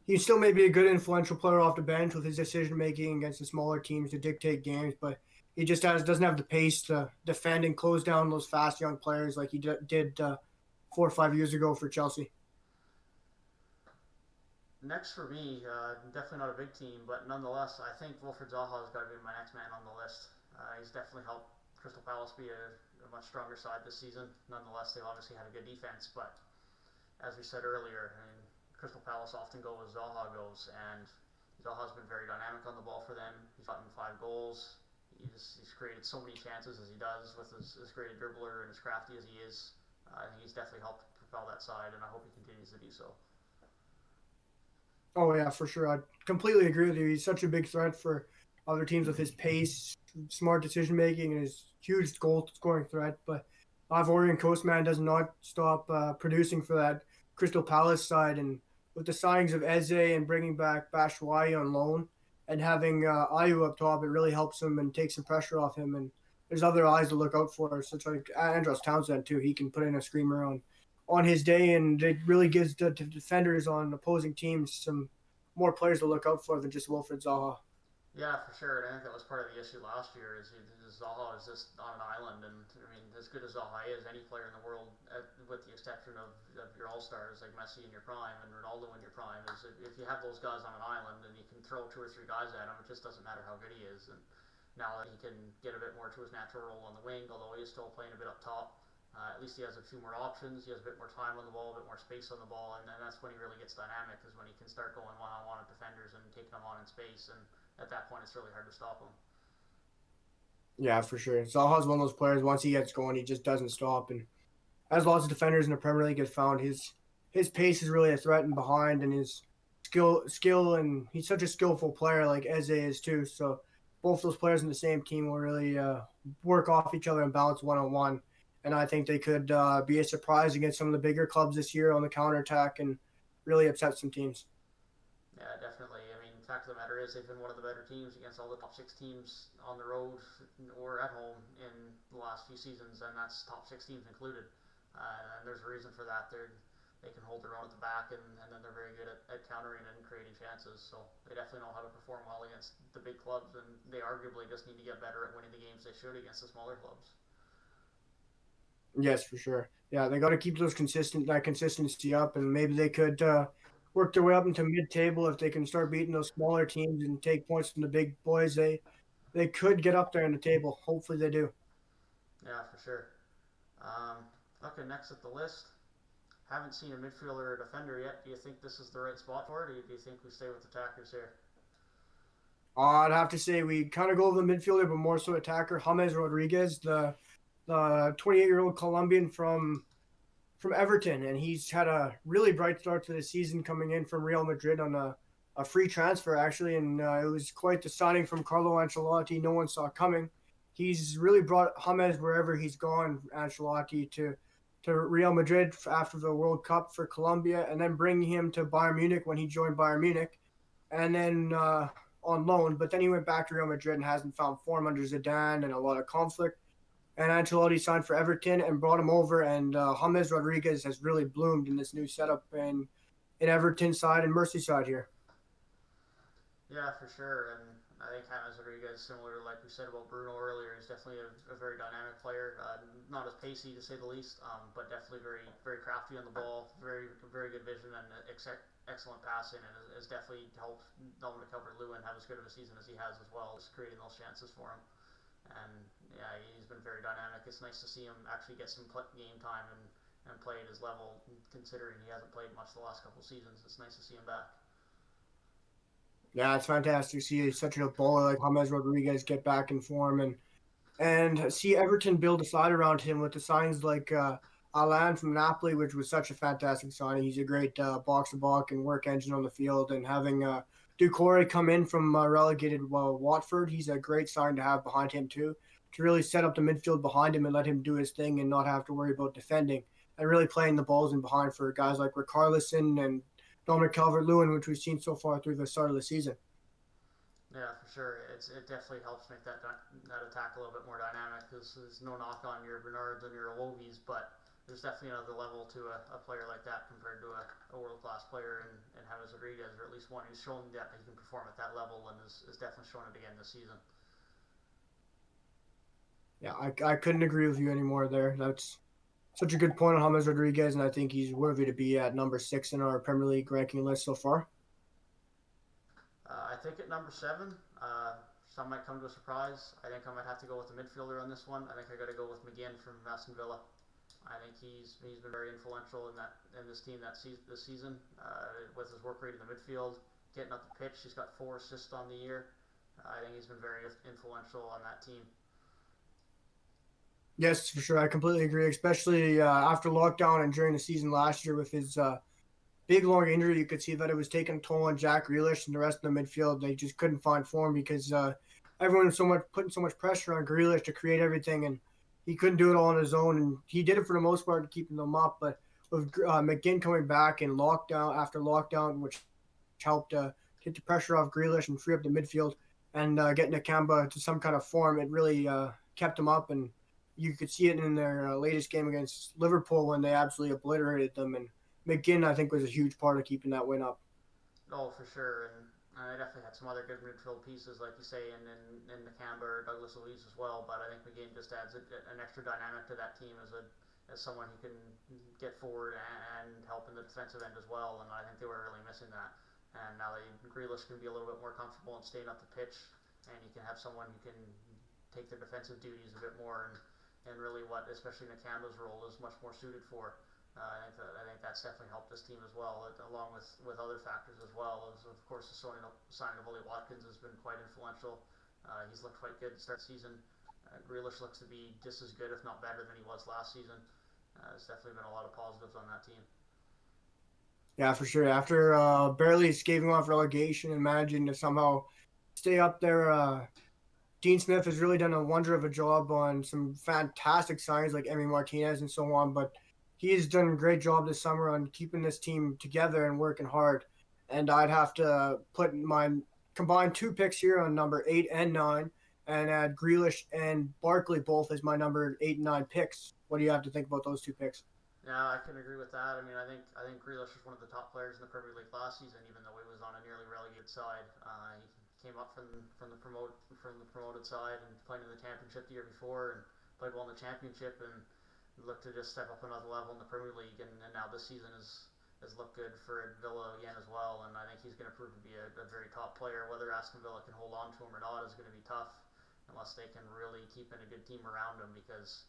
he still may be a good influential player off the bench with his decision making against the smaller teams to dictate games, but he just doesn't have the pace to defend and close down those fast young players like he did 4 or 5 years ago for Chelsea. Next for me, definitely not a big team, but nonetheless, I think Wilfred Zaha has got to be my next man on the list. He's definitely helped Crystal Palace be a much stronger side this season. Nonetheless, they obviously had a good defense, but as we said earlier, I mean, Crystal Palace often go as Zaha goes, and Zaha's been very dynamic on the ball for them. He's gotten 5 goals. He's created so many chances as he does with as great a dribbler and as crafty as he is. I think he's definitely helped propel that side, and I hope he continues to do so. Oh yeah, for sure. I completely agree with you. He's such a big threat for other teams with his pace, smart decision making, and his huge goal scoring threat. But Ivorian Coastman does not stop producing for that Crystal Palace side. And with the signings of Eze and bringing back Bashwai on loan and having Ayu up top, it really helps him and takes some pressure off him. And there's other eyes to look out for, such like Andros Townsend too. He can put in a screamer on his day, and it really gives the defenders on opposing teams some more players to look out for than just Wilfred Zaha. Yeah, for sure. And I think that was part of the issue last year. Is Zaha is just on an island, and I mean, as good as Zaha is, any player in the world, with the exception of your all stars like Messi in your prime and Ronaldo in your prime, is if you have those guys on an island and you can throw 2 or 3 guys at him, it just doesn't matter how good he is. And now that he can get a bit more to his natural role on the wing, although he is still playing a bit up top, at least he has a few more options. He has a bit more time on the ball, a bit more space on the ball, and then that's when he really gets dynamic. Is when he can start going one on one with defenders and taking them on in space. And at that point, it's really hard to stop him. Yeah, for sure. Zaha's one of those players. Once he gets going, he just doesn't stop. And as lots of defenders in the Premier League have found, his pace is really a threat in behind, and his skill, and he's such a skillful player like Eze is too. So both those players in the same team will really work off each other and balance one on one. And I think they could be a surprise against some of the bigger clubs this year on the counterattack and really upset some teams. Yeah, definitely. I mean, the fact of the matter is they've been one of the better teams against all the top 6 teams on the road or at home in the last few seasons, and that's top 6 teams included. And there's a reason for that. They can hold their own at the back, and then they're very good at countering and creating chances. So they definitely know how to perform well against the big clubs, and they arguably just need to get better at winning the games they should against the smaller clubs. Yes, for sure. Yeah, they got to keep that consistency up, and maybe they could work their way up into mid-table. If they can start beating those smaller teams and take points from the big boys, they could get up there in the table. Hopefully, they do. Yeah, for sure. Um, okay, next at the list. Haven't seen a midfielder or defender yet. Do you think this is the right spot for it, or do you think we stay with attackers here? I'd have to say we kind of go with the midfielder, but more so attacker. James Rodriguez, the 28-year-old Colombian from Everton, and he's had a really bright start to the season coming in from Real Madrid on a free transfer actually, and it was quite the signing from Carlo Ancelotti. No one saw coming. He's really brought James wherever he's gone. Ancelotti to Real Madrid after the World Cup for Colombia, and then bringing him to Bayern Munich when he joined Bayern Munich, and then on loan. But then he went back to Real Madrid and hasn't found form under Zidane and a lot of conflict. And Ancelotti signed for Everton and brought him over. And James Rodriguez has really bloomed in this new setup in Everton side and Merseyside here. Yeah, for sure. And I think James Rodriguez, similar like we said about Bruno earlier, is definitely a very dynamic player. Not as pacey to say the least, but definitely very very crafty on the ball, very good vision and excellent passing, and has definitely helped Dominic Calvert-Lewin have as good of a season as he has as well, as creating those chances for him. And yeah, he's been very dynamic. It's nice to see him actually get some game time and play at his level, considering he hasn't played much the last couple of seasons. It's nice to see him back. Yeah, it's fantastic to see such a baller like James Rodriguez get back in form and see Everton build a side around him with the signs like Alan from Napoli, which was such a fantastic signing. He's a great box to box and work engine on the field, and having Ducore come in from relegated Watford, he's a great sign to have behind him too, to really set up the midfield behind him and let him do his thing and not have to worry about defending and really playing the balls in behind for guys like Richarlison and Dominic Calvert-Lewin, which we've seen so far through the start of the season. Yeah, for sure. It definitely helps make that attack a little bit more dynamic, because there's no knock on your Bernards and your Iwobi's, but there's definitely another level to a player like that compared to a world class player in James Rodriguez, or at least one who's shown that he can perform at that level and is definitely shown it again this season. Yeah, I couldn't agree with you anymore there. That's such a good point on James Rodriguez, and I think he's worthy to be at number 6 in our Premier League ranking list so far. I think at number 7, some might come to a surprise. I think I might have to go with the midfielder on this one. I think I got to go with McGinn from Aston Villa. I think he's been very influential in this team this season, with his work rate in the midfield, getting up the pitch. He's got 4 assists on the year. I think he's been very influential on that team. Yes, for sure. I completely agree, especially after lockdown and during the season last year with his big long injury. You could see that it was taking a toll on Jack Grealish and the rest of the midfield. They just couldn't find form because everyone was putting so much pressure on Grealish to create everything, and he couldn't do it all on his own. And he did it for the most part, keeping them up. But with McGinn coming back in lockdown after lockdown, which helped get the pressure off Grealish and free up the midfield, and getting Nakamba to some kind of form, it really kept them up. And you could see it in their latest game against Liverpool when they absolutely obliterated them. And McGinn, I think, was a huge part of keeping that win up. Oh, for sure. And I definitely had some other good midfield pieces, like you say, in Nakamba or Douglas Luiz as well. But I think McGinn just adds an extra dynamic to that team as someone who can get forward and help in the defensive end as well. And I think they were really missing that. And now Grealish can be a little bit more comfortable in staying up the pitch, and you can have someone who can take the defensive duties a bit more, and really what, especially Nakamba's role, is much more suited for. I think that's definitely helped this team as well, along with other factors as well. As of course, the signing of Ollie Watkins has been quite influential. He's looked quite good to start the season. Grealish looks to be just as good, if not better, than he was last season. There's definitely been a lot of positives on that team. Yeah, for sure. After barely escaping off relegation and managing to somehow stay up there, Dean Smith has really done a wonder of a job on some fantastic signings like Emi Martinez and so on. But he's done a great job this summer on keeping this team together and working hard. And I'd have to put my combined 2 picks here on number 8 and 9, and add Grealish and Barkley both as my number 8 and 9 picks. What do you have to think about those 2 picks? Yeah, I can agree with that. I mean, I think Grealish was one of the top players in the Premier League last season, even though he was on a nearly relegated side. He came up from the promoted side and played in the Championship the year before, and played well in the Championship, and looked to just step up another level in the Premier League. And now this season has looked good for Villa again as well, and I think he's going to prove to be a very top player. Whether Aston Villa can hold on to him or not is going to be tough, unless they can really keep in a good team around him, because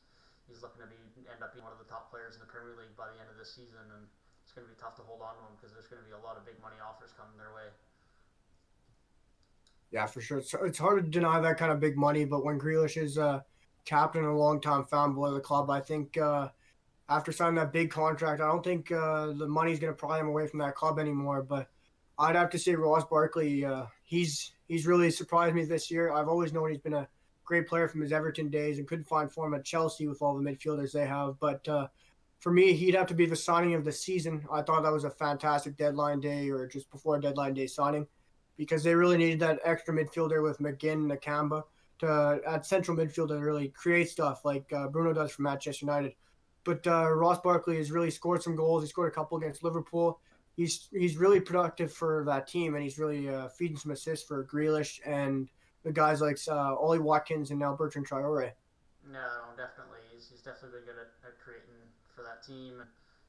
he's looking to end up being one of the top players in the Premier League by the end of this season, and it's going to be tough to hold on to him because there's going to be a lot of big money offers coming their way. Yeah, for sure. It's hard to deny that kind of big money, but when Grealish is captain and a long-time fan boy of the club, I think after signing that big contract, I don't think the money's going to pry him away from that club anymore. But I'd have to say Ross Barkley, he's really surprised me this year. I've always known he's been a great player from his Everton days and couldn't find form at Chelsea with all the midfielders they have. But for me, he'd have to be the signing of the season. I thought that was a fantastic deadline day or just before deadline day signing because they really needed that extra midfielder with McGinn and Nakamba to at central midfield to really create stuff like Bruno does for Manchester United. But Ross Barkley has really scored some goals. He scored a couple against Liverpool. He's really productive for that team, and he's really feeding some assists for Grealish and the guys like Ollie Watkins and now Bertrand Traore. No, definitely. He's definitely been good at creating for that team.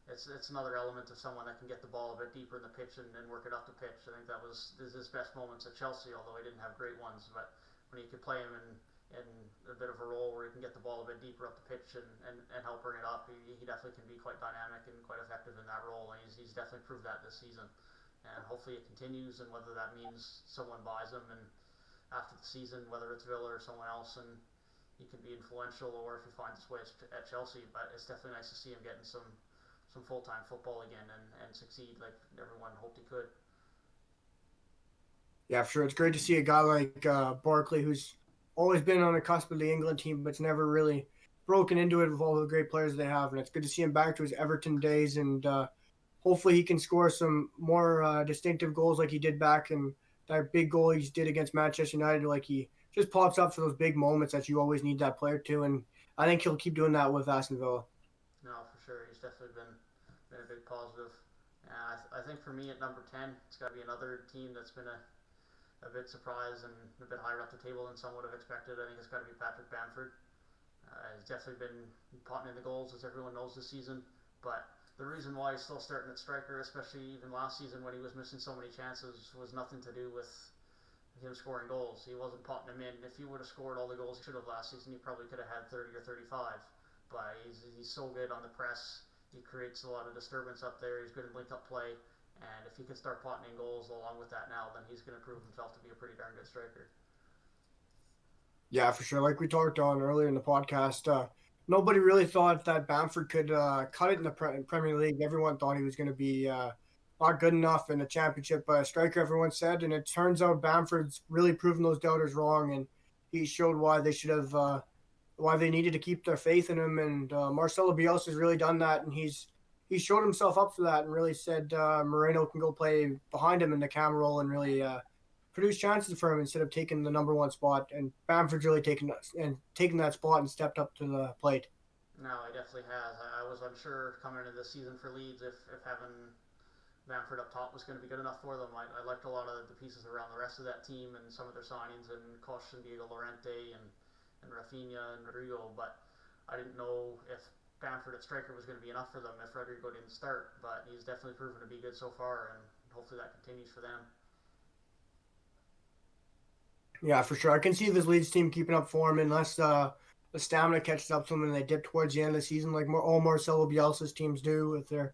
It's another element of someone that can get the ball a bit deeper in the pitch and work it up the pitch. I think that was his best moments at Chelsea, although he didn't have great ones. But when he could play him in a bit of a role where he can get the ball a bit deeper up the pitch and help bring it up, he definitely can be quite dynamic and quite effective in that role. And he's definitely proved that this season. And hopefully it continues, and whether that means someone buys him and after the season, whether it's Villa or someone else, and he can be influential, or if he finds his way at Chelsea. But it's definitely nice to see him getting some full-time football again and succeed like everyone hoped he could. Yeah, for sure. It's great to see a guy like Barkley, who's always been on the cusp of the England team, but's never really broken into it with all the great players they have. And it's good to see him back to his Everton days, and hopefully he can score some more distinctive goals like he did back in that big goal he did against Manchester United. Like he just pops up for those big moments that you always need that player to, and I think he'll keep doing that with Aston Villa. No, for sure. He's definitely been a big positive. I think for me at number 10, it's got to be another team that's been a bit surprised and a bit higher up the table than some would have expected. I think it's got to be Patrick Bamford. He's definitely been potting in the goals, as everyone knows, this season. But the reason why he's still starting at striker, especially even last season when he was missing so many chances, was nothing to do with him scoring goals. He wasn't potting them in. If he would have scored all the goals he should have last season, he probably could have had 30 or 35. But he's so good on the press. He creates a lot of disturbance up there. He's good in link-up play. And if he can start potting in goals along with that now, then he's going to prove himself to be a pretty darn good striker. Yeah, for sure. Like we talked on earlier in the podcast, nobody really thought that Bamford could cut it in the Premier League. Everyone thought he was going to be not good enough in the championship striker, everyone said. And it turns out Bamford's really proven those doubters wrong, and he showed why they should have why they needed to keep their faith in him. And Marcelo Bielsa has really done that, and he's showed himself up for that and really said Moreno can go play behind him in the cam role and really produce chances for him instead of taking the number one spot. And Bamford's really taken that spot and stepped up to the plate. No, he definitely has. I was unsure coming into this season for Leeds if having Bamford up top was going to be good enough for them. I liked a lot of the pieces around the rest of that team and some of their signings, and Koch and Diego Llorente and Rafinha and Rodrigo, but I didn't know if Bamford at striker was going to be enough for them if Rodrigo didn't start. But he's definitely proven to be good so far, and hopefully that continues for them. Yeah, for sure. I can see this Leeds team keeping up form unless the stamina catches up to them and they dip towards the end of the season, like all Marcelo Bielsa's teams do with their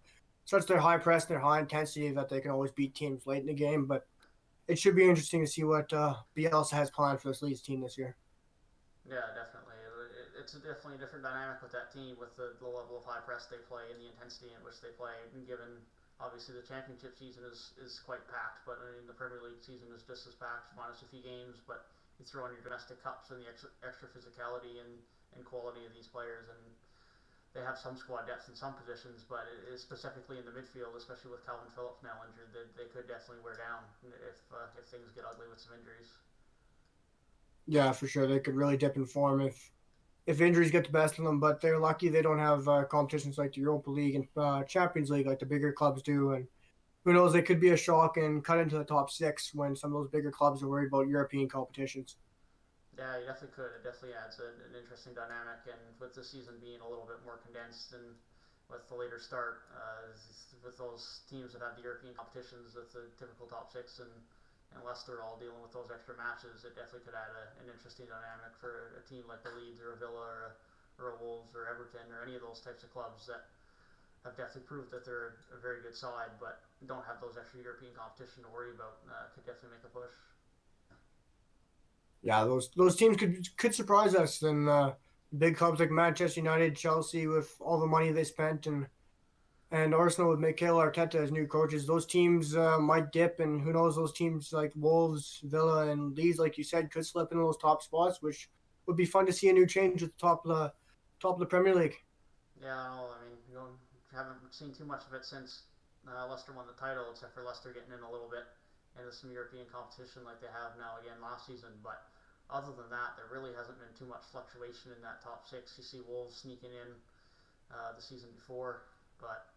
high press and their high intensity that they can always beat teams late in the game. But it should be interesting to see what Bielsa has planned for this Leeds team this year. Yeah, definitely. It's definitely a different dynamic with that team, with the level of high press they play and the intensity in which they play. And given, obviously, the championship season is quite packed, but I mean, the Premier League season is just as packed, minus a few games. But you throw in your domestic cups and the extra physicality and quality of these players, and they have some squad depth in some positions, but it is specifically in the midfield, especially with Calvin Phillips now injured, they could definitely wear down if things get ugly with some injuries. Yeah, for sure. They could really dip in form if injuries get the best of them, but they're lucky they don't have competitions like the Europa League and Champions League like the bigger clubs do. And who knows, they could be a shock and cut into the top six when some of those bigger clubs are worried about European competitions. Yeah, you definitely could. It definitely adds an interesting dynamic, and with the season being a little bit more condensed and with the later start. With those teams that have the European competitions with the typical top six and Leicester all dealing with those extra matches, it definitely could add an interesting dynamic for a team like the Leeds or a Villa or a Wolves or Everton or any of those types of clubs that have definitely proved that they're a very good side, but don't have those extra European competition to worry about. Could definitely make a push. Yeah, those teams could surprise us. And big clubs like Manchester United, Chelsea, with all the money they spent, and Arsenal with Mikel Arteta as new coaches, those teams might dip, and who knows? Those teams like Wolves, Villa, and Leeds, like you said, could slip into those top spots, which would be fun to see a new change at the top of the Premier League. Yeah, I mean, haven't seen too much of it since Leicester won the title, except for Leicester getting in a little bit into some European competition like they have now again last season. But other than that, there really hasn't been too much fluctuation in that top six. You see Wolves sneaking in the season before, but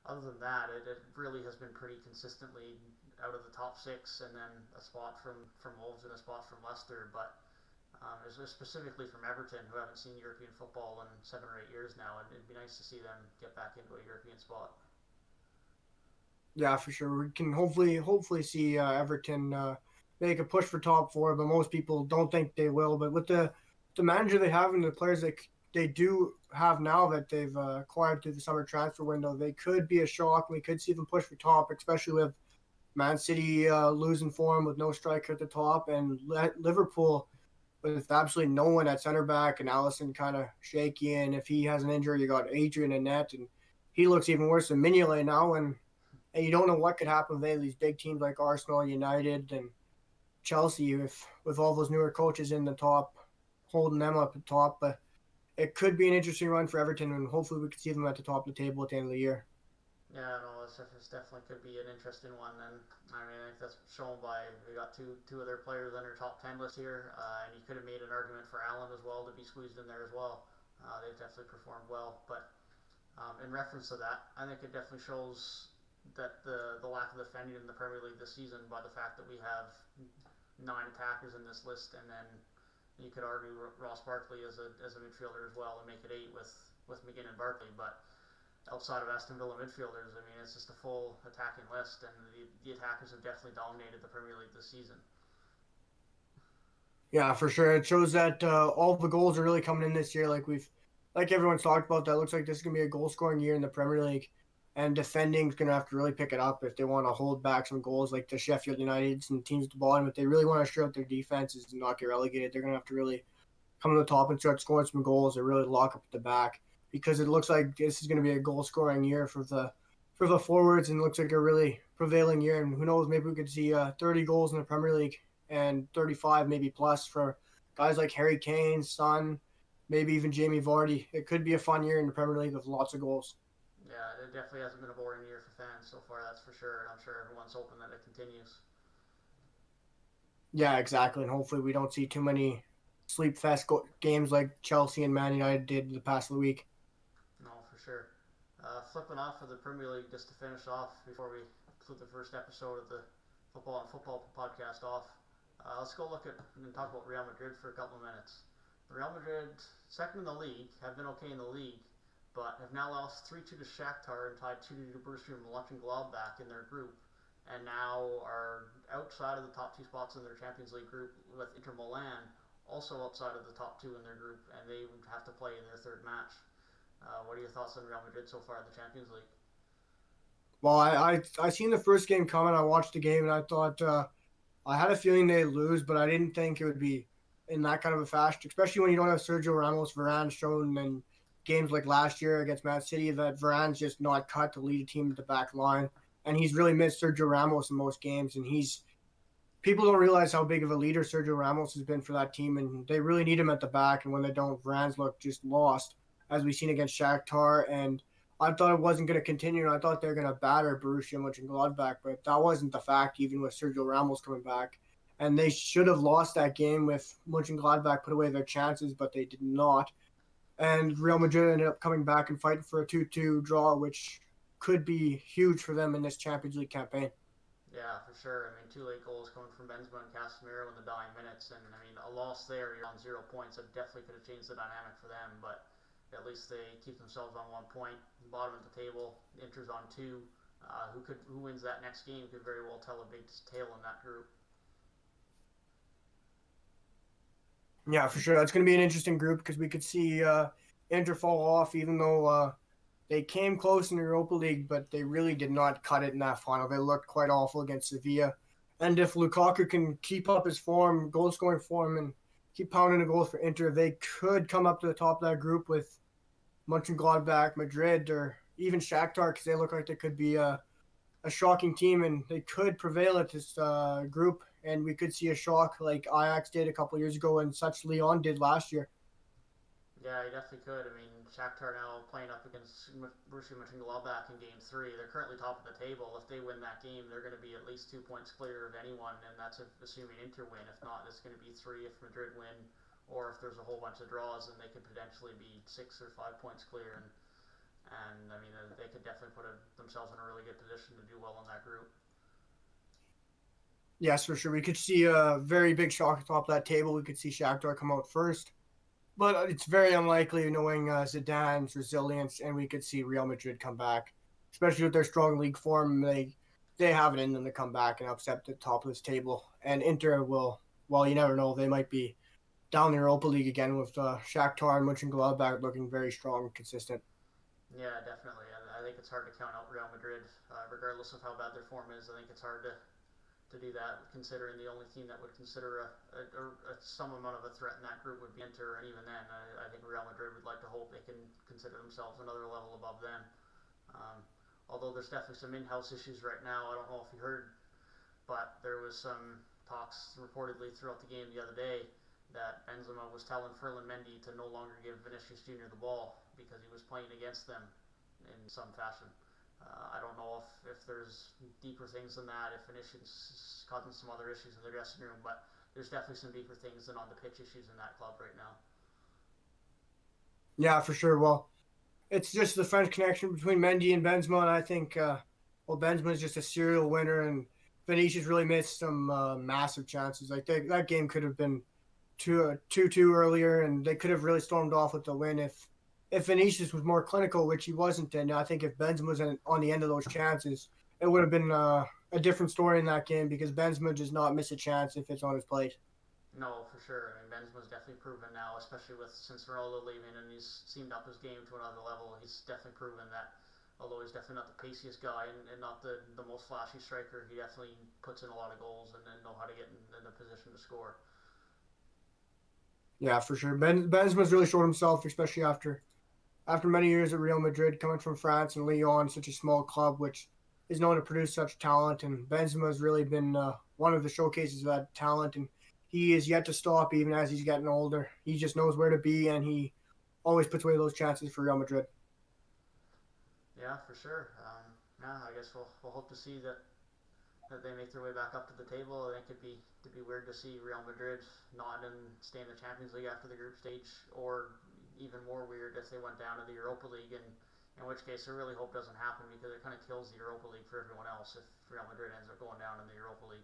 other than that, it really has been pretty consistently out of the top six, and then a spot from Wolves and a spot from Leicester. But specifically from Everton, who haven't seen European football in 7 or 8 years now, and it'd be nice to see them get back into a European spot. Yeah, for sure. We can hopefully see Everton make a push for top four, but most people don't think they will. But with the manager they have and the players that they do have now that they've acquired through the summer transfer window, they could be a shock. We could see them push for top, especially with Man City losing form with no striker at the top, and Liverpool with absolutely no one at center back, and Allison kind of shaky. And if he has an injury, you got Adrian in net, and he looks even worse than Mignolet now. And you don't know what could happen with any of these big teams like Arsenal, United, and Chelsea with all those newer coaches in the top, holding them up at the top. But it could be an interesting run for Everton, and hopefully we can see them at the top of the table at the end of the year. Yeah, no, this definitely could be an interesting one. And I mean, I think that's shown by we got two other players on our top 10 list here, and you could have made an argument for Allen as well to be squeezed in there as well. They've definitely performed well, but in reference to that, I think it definitely shows that the lack of defending in the Premier League this season by the fact that we have 9 attackers in this list, and then you could argue Ross Barkley as a midfielder as well and make it 8 with McGinn and Barkley, but outside of Aston Villa midfielders, I mean, it's just a full attacking list, and the attackers have definitely dominated the Premier League this season. Yeah, for sure. It shows that all the goals are really coming in this year. Like everyone's talked about, that looks like this is gonna be a goal scoring year in the Premier League, and defending's gonna have to really pick it up if they want to hold back some goals like the Sheffield Uniteds and teams at the bottom. If they really want to shore up their defenses and not get relegated, they're gonna have to really come to the top and start scoring some goals and really lock up the back, because it looks like this is going to be a goal scoring year for the forwards, and it looks like a really prevailing year. And who knows, maybe we could see 30 goals in the Premier League and 35 maybe plus for guys like Harry Kane, Son, maybe even Jamie Vardy. It could be a fun year in the Premier League with lots of goals. Yeah, it definitely hasn't been a boring year for fans so far, that's for sure. And I'm sure everyone's hoping that it continues. Yeah, exactly. And hopefully we don't see too many sleep fest games like Chelsea and Man United did the past week. No, for sure. Flipping off of the Premier League just to finish off before we conclude the first episode of the Football and Football podcast off. Let's go look at and talk about Real Madrid for a couple of minutes. Real Madrid, second in the league, have been okay in the league, but have now lost 3-2 to Shakhtar and tied 2-2 to Borussia Mönchengladbach in their group, and now are outside of the top 2 spots in their Champions League group with Inter Milan also outside of the top 2 in their group, and they would have to play in their third match. What are your thoughts on Real Madrid so far in the Champions League? Well, I seen the first game coming. I watched the game and I thought I had a feeling they'd lose, but I didn't think it would be in that kind of a fashion, especially when you don't have Sergio Ramos. Varane's shown in games like last year against Man City that Varane's just not cut to lead a team at the back line, and he's really missed Sergio Ramos in most games. And people don't realize how big of a leader Sergio Ramos has been for that team, and they really need him at the back. And when they don't, Varane's look just lost, as we've seen against Shakhtar. And I thought it wasn't going to continue, and I thought they were going to batter Borussia Mönchengladbach, but that wasn't the fact, even with Sergio Ramos coming back. And they should have lost that game with Mönchengladbach put away their chances, but they did not. And Real Madrid ended up coming back and fighting for a 2-2 draw, which could be huge for them in this Champions League campaign. Yeah, for sure. I mean, 2 late goals coming from Benzema and Casemiro in the dying minutes, and I mean, a loss there, you're on 0 points. That definitely could have changed the dynamic for them. But at least they keep themselves on 1 point, bottom of the table. Inter's on 2. Who wins that next game could very well tell a big tale in that group. Yeah, for sure. That's going to be an interesting group because we could see Inter fall off, even though they came close in the Europa League, but they really did not cut it in that final. They looked quite awful against Sevilla. And if Lukaku can keep up his form, goal scoring form, and keep pounding the goals for Inter, they could come up to the top of that group with Mönchengladbach, Madrid, or even Shakhtar, because they look like they could be a shocking team, and they could prevail at this group. And we could see a shock like Ajax did a couple years ago, and such Lyon did last year. Yeah, you definitely could. I mean, Shakhtar now playing up against Borussia Mönchengladbach in Game 3. They're currently top of the table. If they win that game, they're going to be at least 2 points clear of anyone, and that's assuming Inter win. If not, it's going to be 3 if Madrid win, or if there's a whole bunch of draws, then they could potentially be 6 or 5 points clear. And I mean, they could definitely put themselves in a really good position to do well in that group. Yes, for sure. We could see a very big shock at the top of that table. We could see Shakhtar come out first. But it's very unlikely knowing Zidane's resilience, and we could see Real Madrid come back, especially with their strong league form. They have it in them to come back and upset the top of this table. And Inter will, well, you never know. They might be down the Europa League again with Shakhtar and Mönchengladbach looking very strong and consistent. Yeah, definitely. I think it's hard to count out Real Madrid, regardless of how bad their form is. I think it's hard to do that, considering the only team that would consider some amount of a threat in that group would be Inter, and even then, I think Real Madrid would like to hope they can consider themselves another level above them. Although there's definitely some in-house issues right now. I don't know if you heard, but there was some talks reportedly throughout the game the other day that Benzema was telling Ferland Mendy to no longer give Vinicius Jr. the ball because he was playing against them in some fashion. I don't know if there's deeper things than that, if Vinicius is causing some other issues in the dressing room, but there's definitely some deeper things than on the pitch issues in that club right now. Yeah, for sure. Well, it's just the French connection between Mendy and Benzema, and I think, Benzema is just a serial winner, and Vinicius really missed some massive chances. Like that game could have been 2-2 earlier, and they could have really stormed off with the win if Vinicius was more clinical, which he wasn't. And I think if Benzema was on the end of those chances, it would have been a different story in that game because Benzema does not miss a chance if it's on his plate. No, for sure. I mean, Benzema's definitely proven now, especially since Ronaldo leaving, and he's seemed up his game to another level. He's definitely proven that, although he's definitely not the paciest guy and not the most flashy striker, he definitely puts in a lot of goals and know how to get in a position to score. Yeah, for sure. Benzema's really showed himself, especially after many years at Real Madrid, coming from France and Lyon, such a small club, which is known to produce such talent. And Benzema has really been one of the showcases of that talent, and he is yet to stop even as he's getting older. He just knows where to be, and he always puts away those chances for Real Madrid. Yeah, for sure. Yeah, I guess we'll hope to see that they make their way back up to the table. I think it'd be weird to see Real Madrid not stay in the Champions League after the group stage, or even more weird if they went down to the Europa League, and in which case I really hope doesn't happen because it kind of kills the Europa League for everyone else if Real Madrid ends up going down in the Europa League.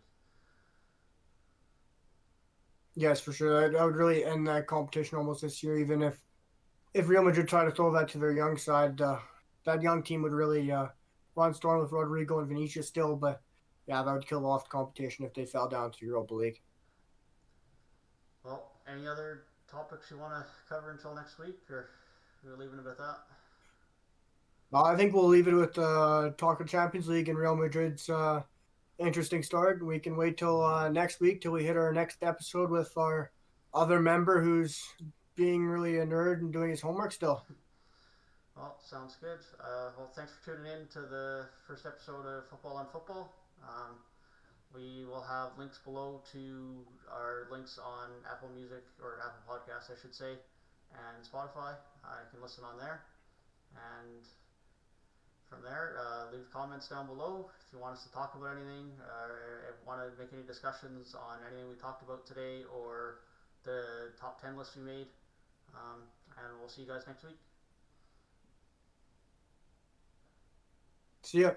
Yes, for sure. I would really end that competition almost this year, even if Real Madrid try to throw that to their young side. That young team would really run storm with Rodrigo and Vinicius still, but yeah, that would kill off the competition if they fell down to the Europa League. Well, any other topics you want to cover until next week, or we're leaving it at that? I think we'll leave it with talk of Champions League and Real Madrid's interesting start. We can wait till next week till we hit our next episode with our other member who's being really a nerd and doing his homework still. Well, sounds good. Well, thanks for tuning in to the first episode of Football on Football. We will have links below to our links on Apple Music, or Apple Podcasts, I should say, and Spotify. You can listen on there. And from there, leave comments down below if you want us to talk about anything, or want to make any discussions on anything we talked about today, or the top 10 list we made. And we'll see you guys next week. See ya.